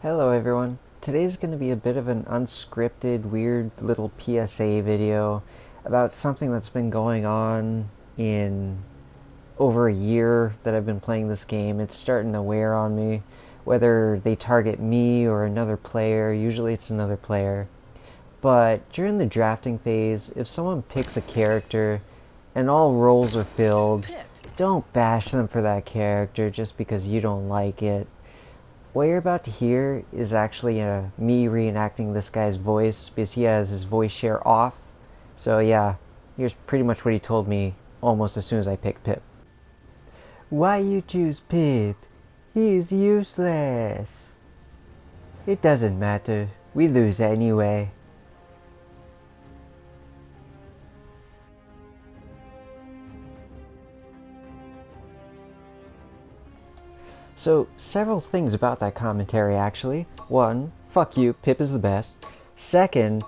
Hello everyone. Today's going to be a bit of an unscripted, weird little PSA video about something that's been going on in over a year that I've been playing this game. It's starting to wear on me, whether they target me or another player. Usually it's another player. But during the drafting phase, if someone picks a character and all roles are filled, don't bash them for that character just because you don't like it. What you're about to hear is actually me reenacting this guy's voice because he has his voice share off. So yeah, here's pretty much what he told me almost as soon as I picked Pip. Why you choose Pip? He's useless. It doesn't matter. We lose anyway. So, several things about that commentary actually. One, fuck you, Pip is the best. Second,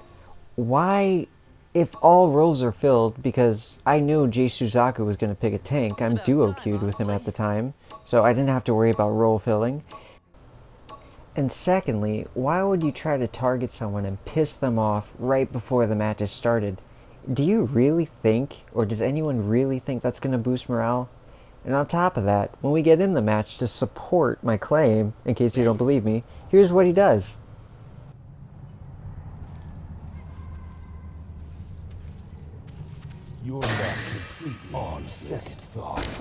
why, if all roles are filled, because I knew Jay Suzaku was going to pick a tank, I'm duo queued with him at the time, so I didn't have to worry about role filling. And secondly, why would you try to target someone and piss them off right before the match is started? Do you really think, or does anyone really think that's going to boost morale? And on top of that, when we get in the match to support my claim, in case you don't believe me, here's what he does. You're not completely on second thought.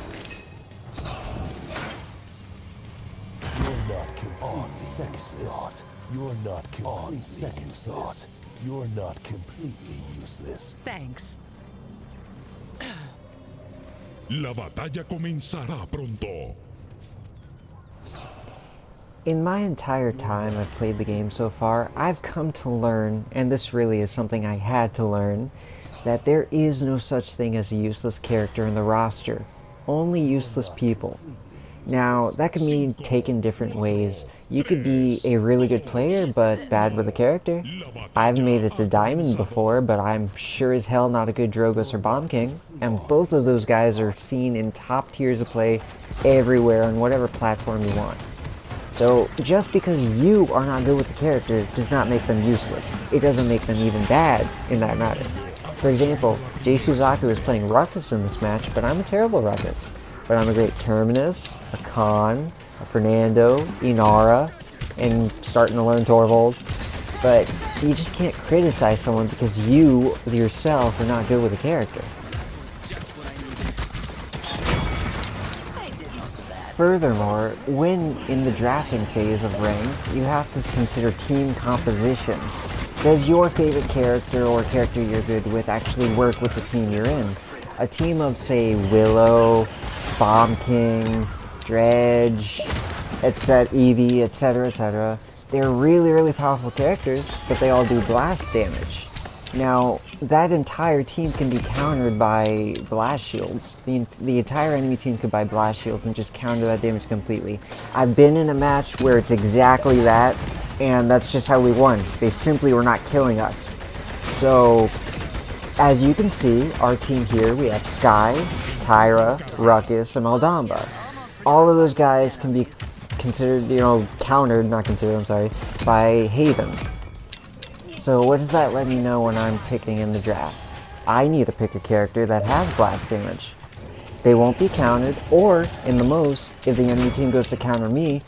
You're not on second thought. You're not on second thought. You're not completely useless. Thanks. La batalla comenzará pronto. In my entire time I've played the game so far, I've come to learn, and this really is something I had to learn, that there is no such thing as a useless character in the roster. Only useless people. Now, that can mean taken different ways. You could be a really good player, but bad with a character. I've made it to Diamond before, but I'm sure as hell not a good Drogos or Bomb King. And both of those guys are seen in top tiers of play everywhere on whatever platform you want. So, just because you are not good with the character does not make them useless. It doesn't make them even bad in that matter. For example, Jay Suzaku is playing Ruckus in this match, but I'm a terrible Ruckus. But I'm a great Terminus, a Khan, a Fernando, Inara, and starting to learn Torvald. But you just can't criticize someone because you, yourself, are not good with a character. Furthermore, when in the drafting phase of Rant, you have to consider team composition. Does your favorite character or character you're good with actually work with the team you're in? A team of, say, Willow, Bomb King, Dredge, etc., Eevee, etc., they're really, really powerful characters, but they all do blast damage. Now, that entire team can be countered by blast shields. The entire enemy team could buy blast shields and just counter that damage completely. I've been in a match where it's exactly that, and that's just how we won. They simply were not killing us. So, as you can see, our team here, we have Sky, Tyra, Ruckus, and Aldamba. All of those guys can be considered, countered, not considered, I'm sorry, by Haven. So what does that let me know when I'm picking in the draft? I need to pick a character that has blast damage. They won't be countered, or, in the most, if the enemy team goes to counter me,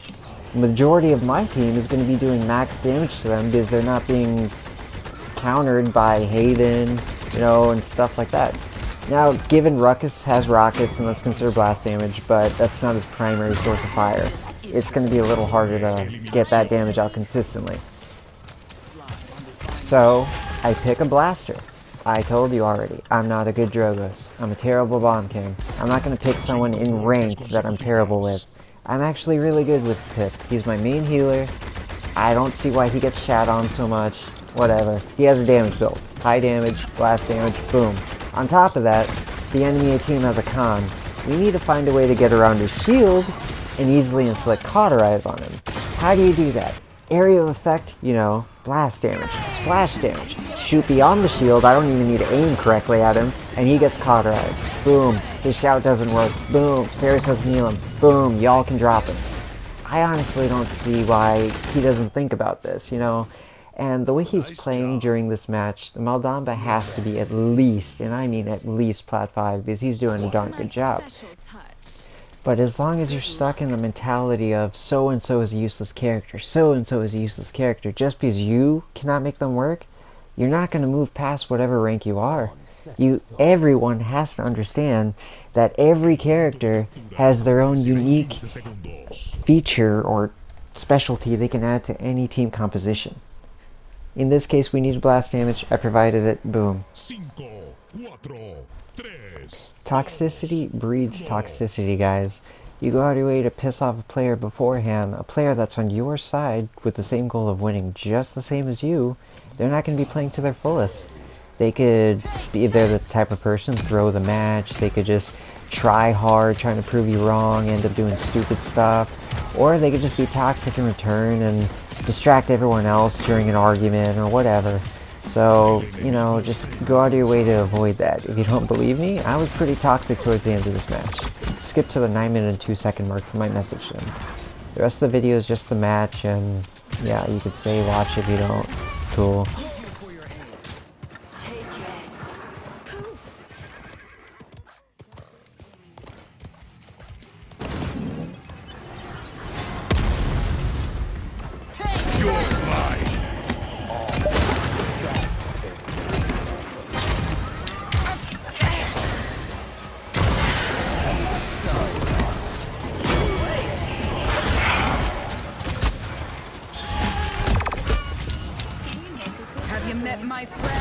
the majority of my team is going to be doing max damage to them because they're not being countered by Haven, and stuff like that. Now, given Ruckus has rockets, and that's considered blast damage, but that's not his primary source of fire, it's going to be a little harder to get that damage out consistently. So, I pick a blaster. I told you already, I'm not a good Drogos. I'm a terrible Bomb King. I'm not going to pick someone in ranked that I'm terrible with. I'm actually really good with Pip. He's my main healer. I don't see why he gets shat on so much. Whatever. He has a damage build. High damage, blast damage, boom. On top of that, the enemy team has a Khan. We need to find a way to get around his shield and easily inflict Cauterize on him. How do you do that? Area of effect, blast damage, splash damage. Shoot beyond the shield, I don't even need to aim correctly at him, and he gets Cauterized. Boom, his shout doesn't work. Boom, Ceres doesn't heal him. Boom, y'all can drop him. I honestly don't see why he doesn't think about this, you know? And the way he's playing during this match, Maldamba has to be at least, and I mean at least plat 5, because he's doing a darn good job. But as long as you're stuck in the mentality of so-and-so is a useless character, so-and-so is a useless character, just because you cannot make them work, you're not going to move past whatever rank you are. Everyone has to understand that every character has their own unique feature or specialty they can add to any team composition. In this case, we need blast damage. I provided it. Boom. Toxicity breeds toxicity, guys. You go out of your way to piss off a player beforehand, a player that's on your side with the same goal of winning just the same as you, they're not going to be playing to their fullest. They could be, they're the type of person, throw the match, they could just try hard, trying to prove you wrong, end up doing stupid stuff, or they could just be toxic in return and distract everyone else during an argument or whatever. So, you know, just go out of your way to avoid that. If you don't believe me, I was pretty toxic towards the end of this match. Skip to the 9-minute and 2-second mark for my message to them. The rest of the video is just the match, and yeah, you could say watch if you don't. Cool. Have you met my friends?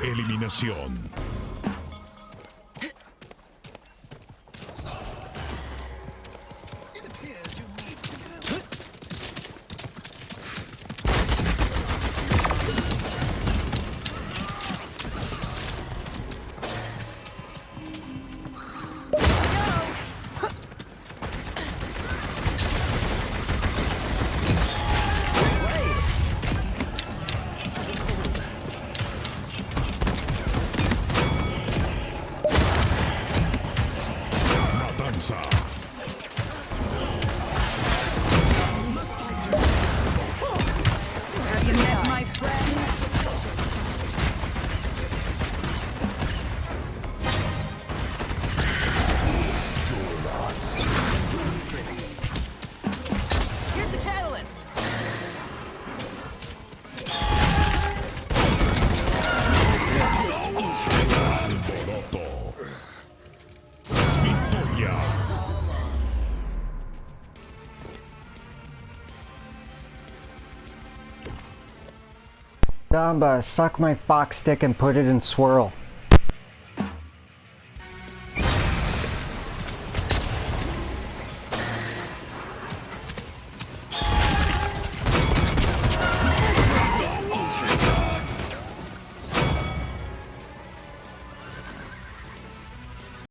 Eliminación. Have you met my friends? Here's the catalyst! Alboroto. Victoria. Damba, suck my fox stick and put it in swirl.